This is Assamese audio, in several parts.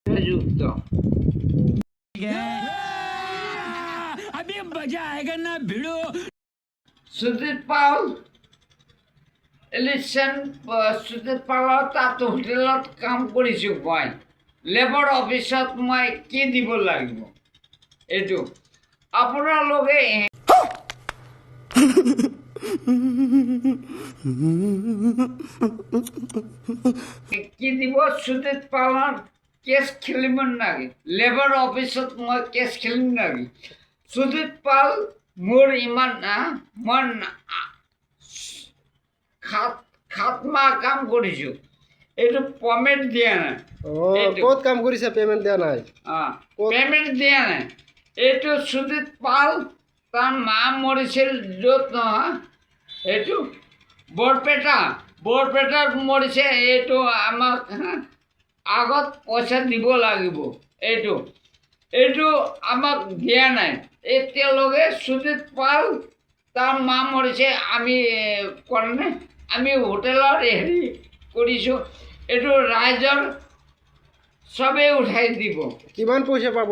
যুক্ত সুজিত পাল ইলেকশ্যন সুজিত পালৰ তাত হোটেলত কাম কৰিছোঁ মই লেবৰ অফিচত মই কি দিব লাগিব এইটো আপোনালোকে কি দিব সুজিত পালৰ কেছ খেলিব নালাগে লেবৰ অফিচত মই কেছ খেলিম নালাগে সুজিত পাল মোৰ ইমান মই সাত মাহ কাম কৰিছোঁ এইটো পেমেণ্ট দিয়া নাই ক'ত কাম কৰিছে পেমেণ্ট দিয়া নাই পেমেণ্ট দিয়া নাই এইটো সুজিত পাল তাৰ মা মৰিছিল য'ত নহয় এইটো বৰপেটাত মৰিছে এইটো আমাক আগত পইচা দিব লাগিব এইটো আমাক দিয়া নাই এতিয়ালৈকে সুজিত পাল তাৰ মা মৰিছে আমি কৰা নাই আমি হোটেলত হেৰি কৰিছোঁ এইটো ৰাইজৰ চবেই উঠাই দিব কিমান পইচা পাব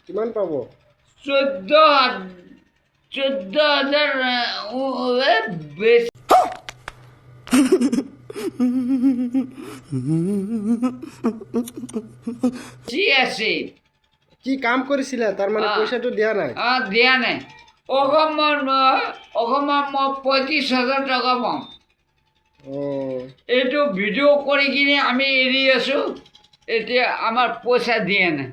কিমান পাব 14,000 বেছি আছে কি কাম কৰিছিলে তাৰ মানে পইচাটো দিয়া নাই দিয়া নাই অসমত মই 35,000 টকা পাম এইটো ভিডিঅ' কৰি কিনে আমি এৰি আছোঁ এতিয়া আমাৰ পইচা দিয়া নাই